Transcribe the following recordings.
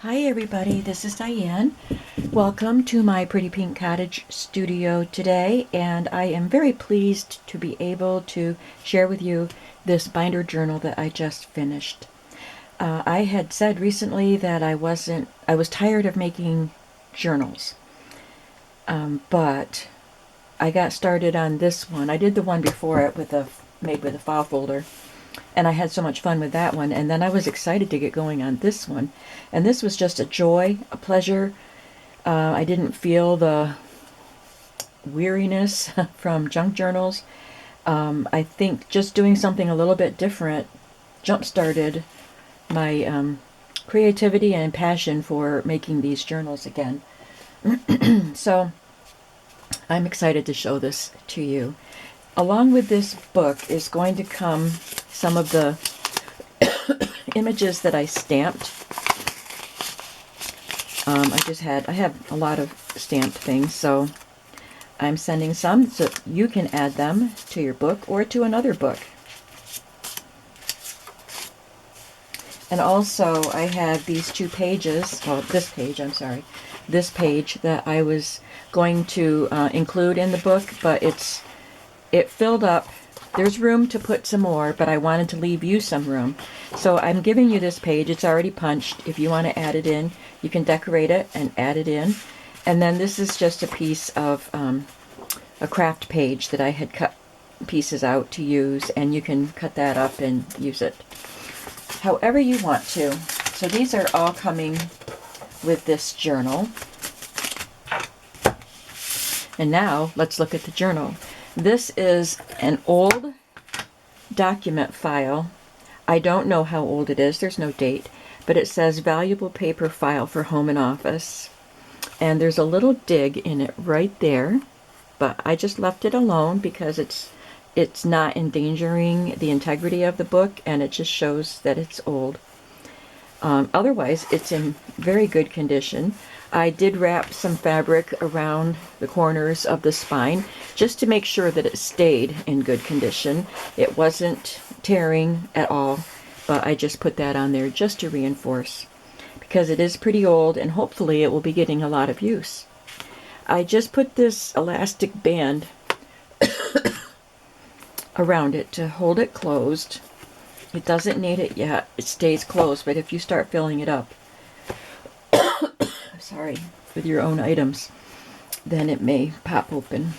Hi everybody, this is Diane. Welcome to my Pretty Pink Cottage studio today, and I am very pleased to be able to share with you this binder journal that I just finished. I had said recently that I was tired of making journals, but I got started on this one. I did the one before it made with a file folder, and I had so much fun with that one, and then I was excited to get going on this one. And this was just a joy, a pleasure. I didn't feel the weariness from junk journals. I think just doing something a little bit different jump-started my creativity and passion for making these journals again. So I'm excited to show this to you. Along with this book is going to come some of the images that I stamped. I have a lot of stamped things, so I'm sending some so you can add them to your book or to another book. And also I have these two pages, this page that I was going to include in the book, but it filled up. There's room to put some more, but I wanted to leave you some room. So I'm giving you this page. It's already punched. If you want to add it in, you can decorate it and add it in. And then this is just a piece of a craft page that I had cut pieces out to use, and you can cut that up and use it however you want to. So these are all coming with this journal. And now let's look at the journal. This is an old document file. I don't know how old it is. There's no date, but it says valuable paper file for home and office. And there's a little dig in it right there, but I just left it alone because it's not endangering the integrity of the book, and it just shows that it's old. Otherwise, it's in very good condition. I did wrap some fabric around the corners of the spine just to make sure that it stayed in good condition. It wasn't tearing at all, but I just put that on there just to reinforce, because it is pretty old and hopefully it will be getting a lot of use. I just put this elastic band around it to hold it closed. It doesn't need it yet. It stays closed, but if you start filling it up, with your own items, then it may pop open.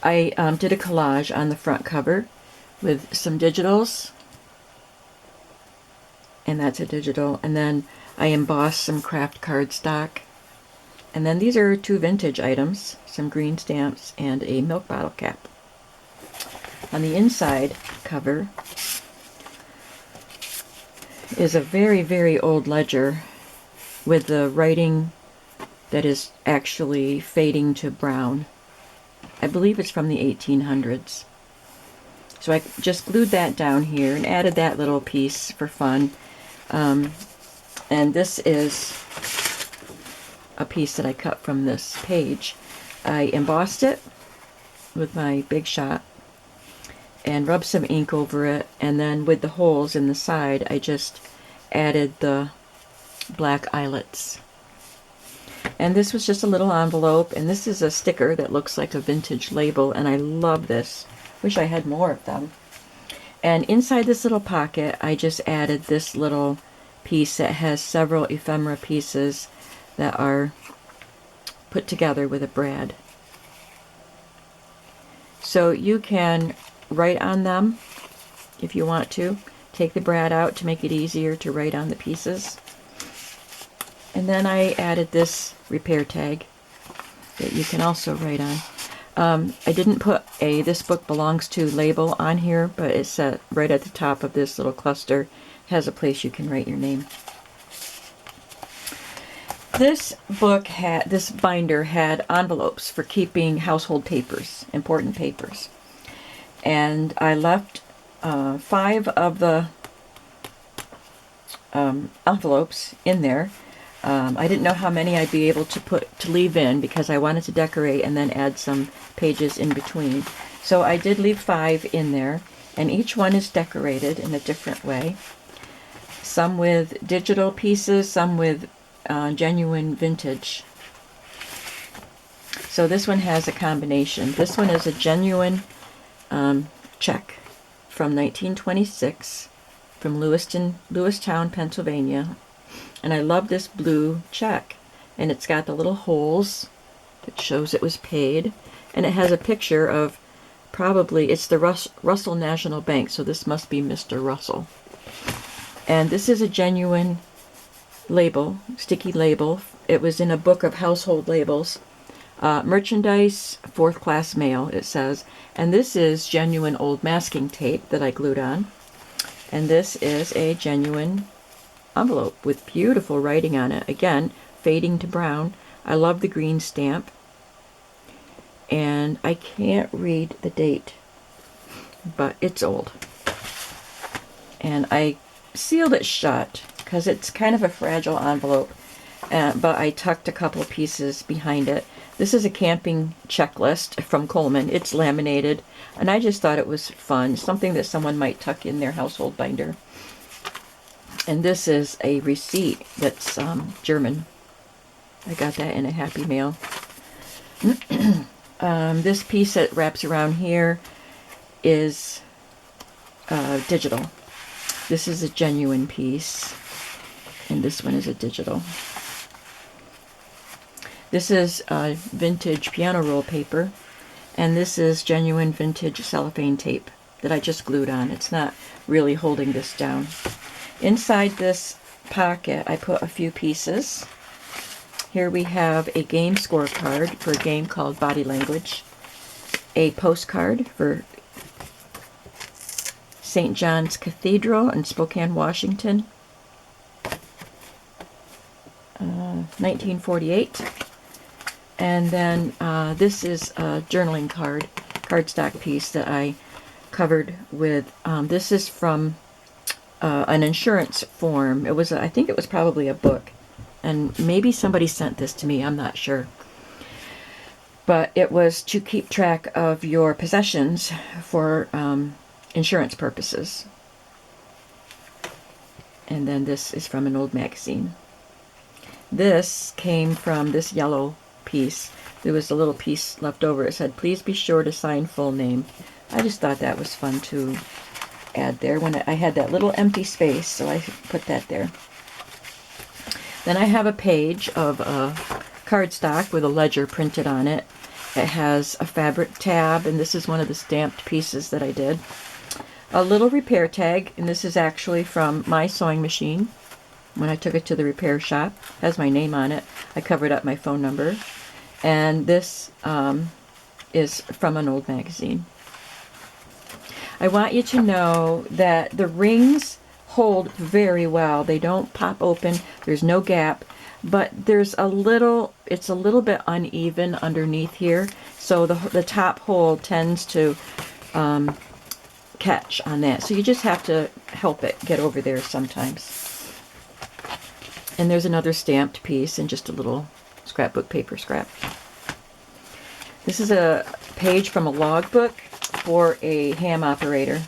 I did a collage on the front cover with some digitals, and that's a digital, and then I embossed some craft cardstock, and then these are two vintage items, some green stamps and a milk bottle cap. On the inside cover is a very, very old ledger with the writing that is actually fading to brown. I believe it's from the 1800s. So I just glued that down here and added that little piece for fun. And this is a piece that I cut from this page. I embossed it with my Big Shot and rubbed some ink over it, and then with the holes in the side I just added the black eyelets. And this was just a little envelope, and this is a sticker that looks like a vintage label, and I love this. Wish I had more of them. And inside this little pocket I just added this little piece that has several ephemera pieces that are put together with a brad. So you can write on them if you want to. Take the brad out to make it easier to write on the pieces. And then I added this repair tag that you can also write on. I didn't put a "this book belongs to" label on here, but it's set right at the top of this little cluster. Has a place you can write your name. This binder had envelopes for keeping household papers, important papers. And I left 5 of the envelopes in there. I didn't know how many I'd be able to leave in because I wanted to decorate and then add some pages in between. So I did leave 5 in there, and each one is decorated in a different way. some with digital pieces, some with genuine vintage. So this one has a combination. This one is a genuine check from 1926 from Lewistown, Pennsylvania. And I love this blue check. And it's got the little holes that shows it was paid. And it has a picture of, probably, it's the Russell National Bank, so this must be Mr. Russell. And this is a genuine label, sticky label. It was in a book of household labels. Merchandise, 4th class mail, it says. And this is genuine old masking tape that I glued on. And this is a genuine envelope with beautiful writing on it. Again, fading to brown. I love the green stamp. And I can't read the date, but it's old. And I sealed it shut because it's kind of a fragile envelope. But I tucked a couple of pieces behind it. This is a camping checklist from Coleman. It's laminated, and I just thought it was fun, something that someone might tuck in their household binder. And this is a receipt that's German. I got that in a Happy Mail. This piece that wraps around here is digital. This is a genuine piece, and this one is a digital. This is vintage piano roll paper, and this is genuine vintage cellophane tape that I just glued on. It's not really holding this down. Inside this pocket, I put a few pieces. Here we have a game scorecard for a game called Body Language, a postcard for St. John's Cathedral in Spokane, Washington, 1948. And then this is a journaling cardstock piece that I covered with, this is from an insurance form. It was, I think it was probably a book. And maybe somebody sent this to me, I'm not sure. But it was to keep track of your possessions for insurance purposes. And then this is from an old magazine. This came from this yellow piece. There was a little piece left over. It said, please be sure to sign full name. I just thought that was fun to add there when I had that little empty space, so I put that there. Then I have a page of cardstock with a ledger printed on it. It has a fabric tab, and this is one of the stamped pieces that I did. A little repair tag, and this is actually from my sewing machine. When I took it to the repair shop, it has my name on it. I covered up my phone number. And this is from an old magazine. I want you to know that the rings hold very well. They don't pop open. There's no gap. But there's a little, it's a little bit uneven underneath here. So the top hole tends to catch on that. So you just have to help it get over there sometimes. And there's another stamped piece and just a little scrapbook paper scrap. This is a page from a logbook for a ham operator.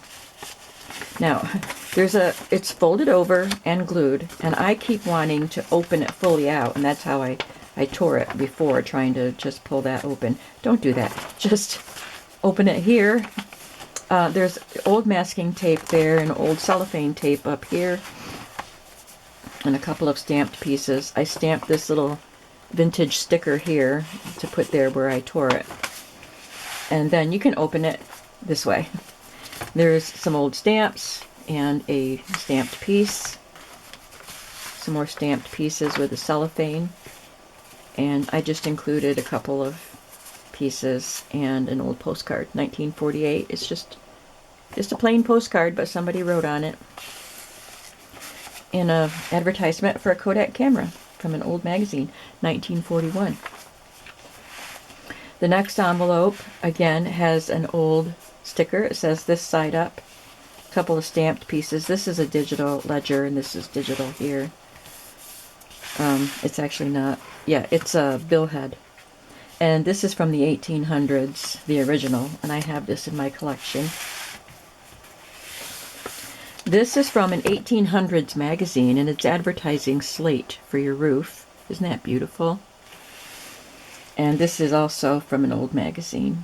Now, it's folded over and glued, and I keep wanting to open it fully out, and that's how I tore it before, trying to just pull that open. Don't do that. Just open it here. There's old masking tape there and old cellophane tape up here, and a couple of stamped pieces. I stamped this little vintage sticker here to put there where I tore it. And then you can open it this way. There's some old stamps and a stamped piece. Some more stamped pieces with the cellophane. And I just included a couple of pieces and an old postcard. 1948. It's just a plain postcard, but somebody wrote on it. And an advertisement for a Kodak camera from an old magazine, 1941. The next envelope, again, has an old sticker. It says this side up. A couple of stamped pieces. This is a digital ledger, and this is digital here. It's actually not. Yeah, it's a billhead. And this is from the 1800s, the original, and I have this in my collection. This is from an 1800s magazine, and it's advertising slate for your roof. Isn't that beautiful? And this is also from an old magazine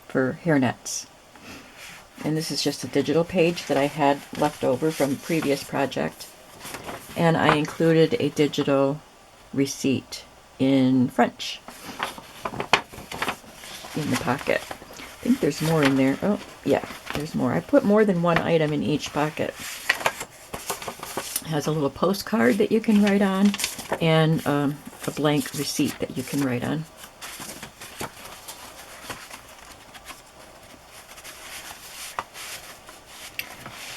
for hairnets. And this is just a digital page that I had left over from a previous project. And I included a digital receipt in French in the pocket. I think there's more in there. Oh, yeah, there's more. I put more than one item in each pocket. It has a little postcard that you can write on, and a blank receipt that you can write on.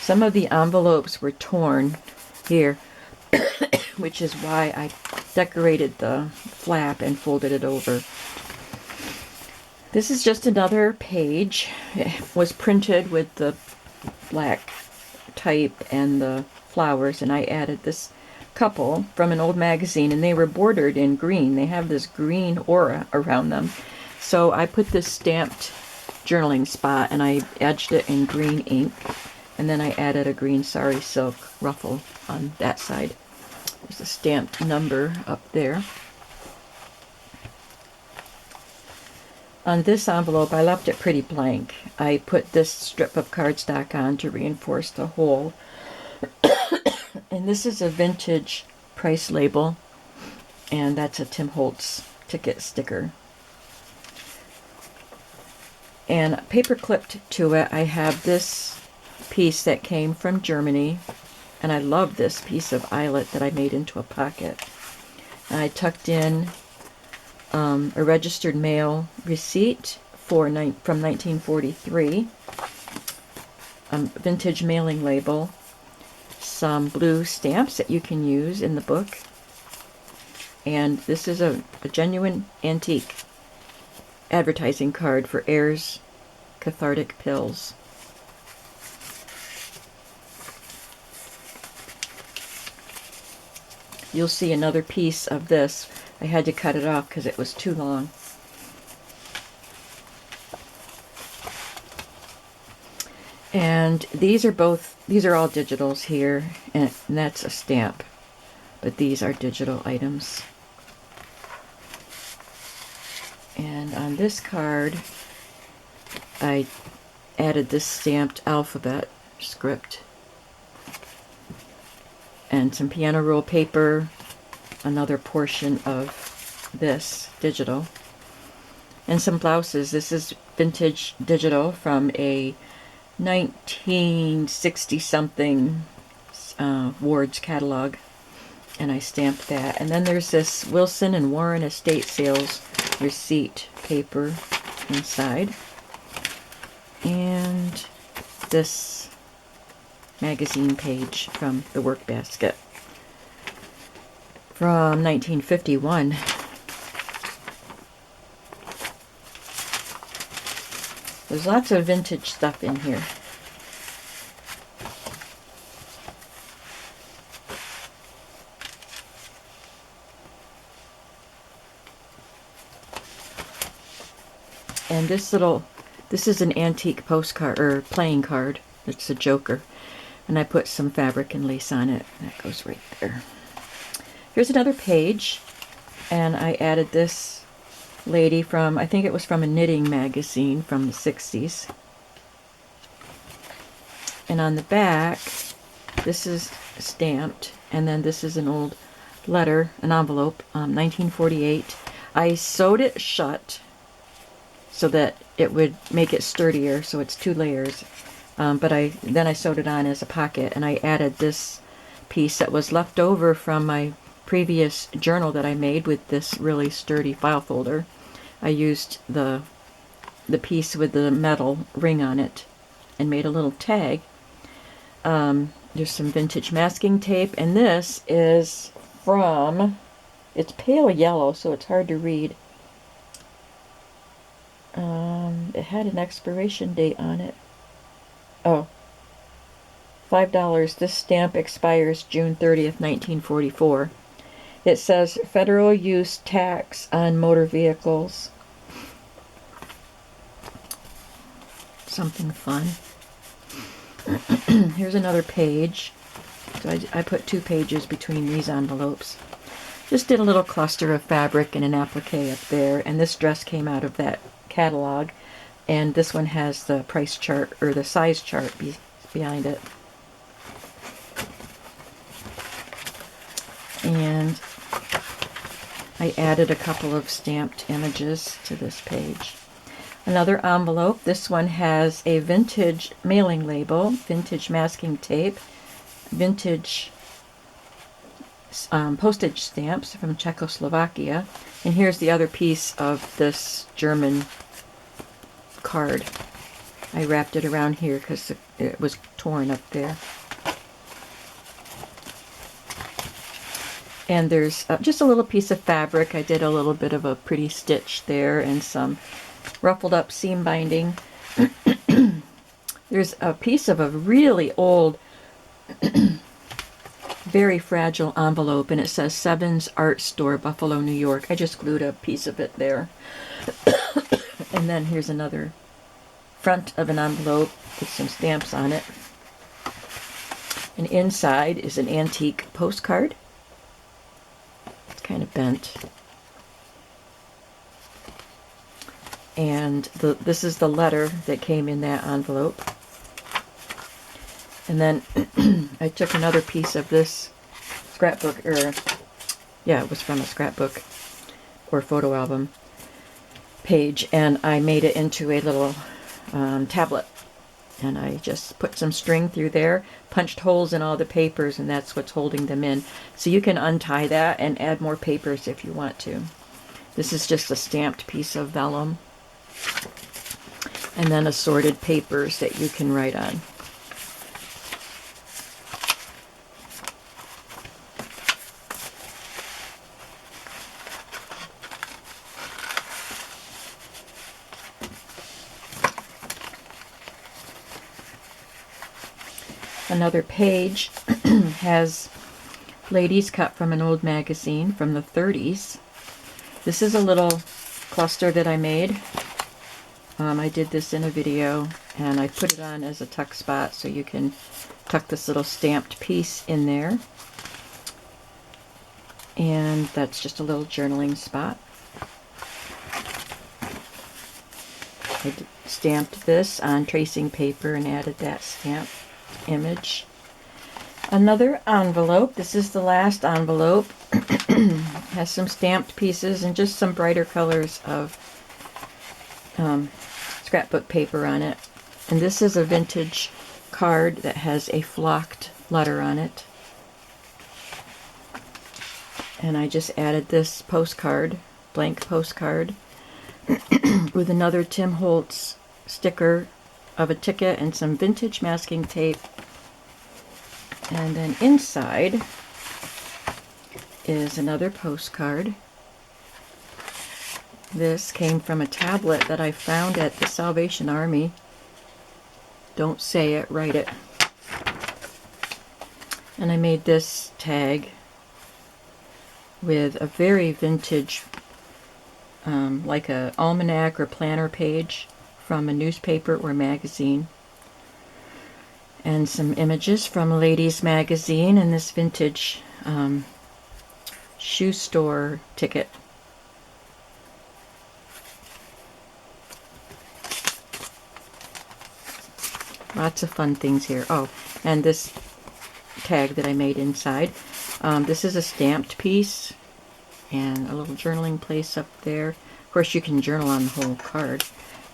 Some of the envelopes were torn here, which is why I decorated the flap and folded it over. This is just another page. It was printed with the black type and the flowers, and I added this couple from an old magazine, and they were bordered in green. They have this green aura around them. So I put this stamped journaling spot, and I edged it in green ink, and then I added a green sari silk ruffle on that side. There's a stamped number up there. On this envelope, I left it pretty blank. I put this strip of cardstock on to reinforce the hole. And this is a vintage price label, and that's a Tim Holtz ticket sticker. And paper clipped to it, I have this piece that came from Germany, and I love this piece of eyelet that I made into a pocket. And I tucked in a registered mail receipt from 1943, vintage mailing label, some blue stamps that you can use in the book, and this is a genuine antique advertising card for Ayer's cathartic pills. You'll see another piece of this. I had to cut it off because it was too long. And these are all digitals here, and that's a stamp, but these are digital items. And on this card, I added this stamped alphabet script and some piano roll paper, another portion of this digital, and some blouses. This is vintage digital from a 1960-something Ward's catalog, and I stamped that. And then there's this Wilson and Warren estate sales receipt paper inside, and this magazine page from the work basket from 1951. There's lots of vintage stuff in here. And this is an antique postcard, or playing card. It's a joker. And I put some fabric and lace on it. That goes right there. Here's another page, and I added this lady from, I think it was from a knitting magazine from the 60s. And on the back, this is stamped, and then this is an old letter, an envelope, 1948. I sewed it shut so that it would make it sturdier, so it's 2 layers. But then I sewed it on as a pocket, and I added this piece that was left over from my previous journal that I made with this really sturdy file folder. I used the piece with the metal ring on it and made a little tag. There's some vintage masking tape, and this is from, it's pale yellow, so it's hard to read. It had an expiration date on it. Oh, $5. This stamp expires June 30th, 1944. It says federal use tax on motor vehicles. Something fun. Here's another page. So I put 2 pages between these envelopes. Just did a little cluster of fabric and an applique up there, and this dress came out of that catalog, and this one has the price chart, or the size chart behind it. And I added a couple of stamped images to this page. Another envelope. This one has a vintage mailing label, vintage masking tape, vintage postage stamps from Czechoslovakia. And here's the other piece of this German card. I wrapped it around here because it was torn up there. And there's just a little piece of fabric. I did a little bit of a pretty stitch there and some ruffled up seam binding. There's a piece of a really old, very fragile envelope, and it says Sevens Art Store, Buffalo, New York. I just glued a piece of it there. And then here's another front of an envelope with some stamps on it. And inside is an antique postcard. It's kind of bent. And this is the letter that came in that envelope. And then I took another piece of this scrapbook, or yeah, it was from a scrapbook or photo album page, and I made it into a little tablet. And I just put some string through there, punched holes in all the papers, and that's what's holding them in. So you can untie that and add more papers if you want to. This is just a stamped piece of vellum. And then assorted papers that you can write on. Another page has ladies cut from an old magazine from the 30s. This is a little cluster that I made. I did this in a video, and I put it on as a tuck spot, so you can tuck this little stamped piece in there. And that's just a little journaling spot. I stamped this on tracing paper and added that stamp image. Another envelope. This is the last envelope. Has some stamped pieces and just some brighter colors of scrapbook paper on it. And this is a vintage card that has a flocked letter on it. And I just added this postcard, blank postcard, with another Tim Holtz sticker of a ticket and some vintage masking tape. And then inside is another postcard. This came from a tablet that I found at the Salvation Army. Don't say it, write it. And I made this tag with a very vintage, like a almanac or planner page from a newspaper or magazine. And some images from a ladies' magazine and this vintage shoe store ticket. Lots of fun things here. Oh, and this tag that I made inside. This is a stamped piece and a little journaling place up there. Of course, you can journal on the whole card.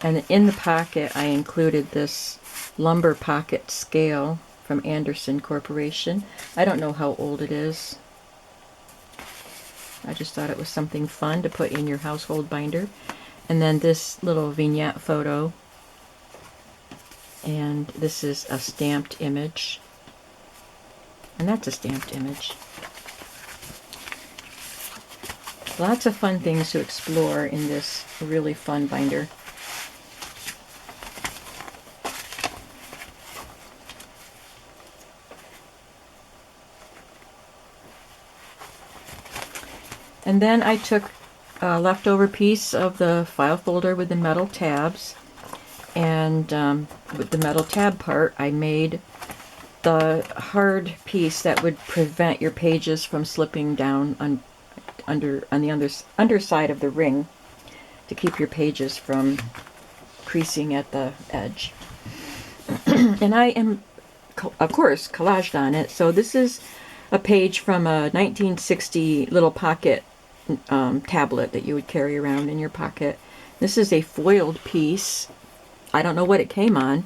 And in the pocket, I included this lumber pocket scale from Anderson Corporation. I don't know how old it is. I just thought it was something fun to put in your household binder. And then this little vignette photo. And this is a stamped image. And that's a stamped image. Lots of fun things to explore in this really fun binder. And then I took a leftover piece of the file folder with the metal tabs and with the metal tab part, I made the hard piece that would prevent your pages from slipping down on the underside of the ring to keep your pages from creasing at the edge. And I am, of course, collaged on it. So this is a page from a 1960 little pocket tablet that you would carry around in your pocket. This is a foiled piece. I don't know what it came on,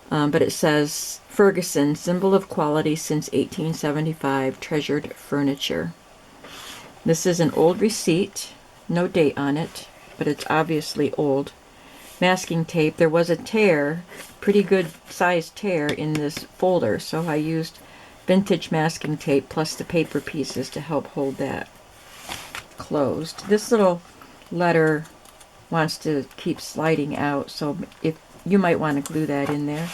but it says, Ferguson, symbol of quality since 1875, treasured furniture. This is an old receipt, no date on it, but it's obviously old. Masking tape. There was a tear, pretty good sized tear in this folder, so I used vintage masking tape plus the paper pieces to help hold that closed. This little letter wants to keep sliding out, so if you might want to glue that in there.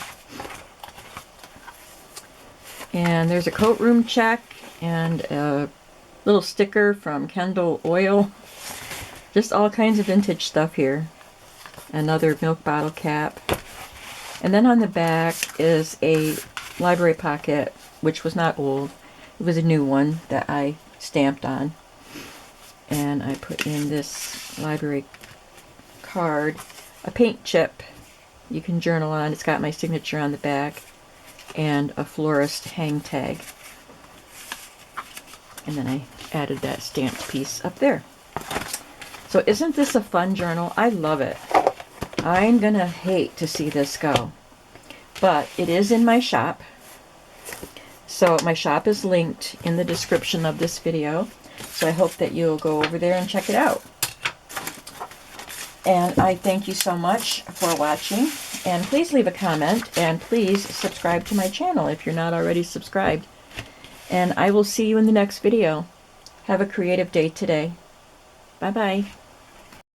And there's a coat room check and a little sticker from Kendall Oil. Just all kinds of vintage stuff here. Another milk bottle cap. And then on the back is a library pocket, which was not old. It was a new one that I stamped on. And I put in this library card. A paint chip you can journal on. It's got my signature on the back. And a florist hang tag. And then I added that stamped piece up there. So isn't this a fun journal? I love it. I'm gonna hate to see this go, but it is in my shop. So my shop is linked in the description of this video. So I hope that you'll go over there and check it out. And I thank you so much for watching. And please leave a comment and please subscribe to my channel if you're not already subscribed. And I will see you in the next video. Have a creative day today. Bye-bye.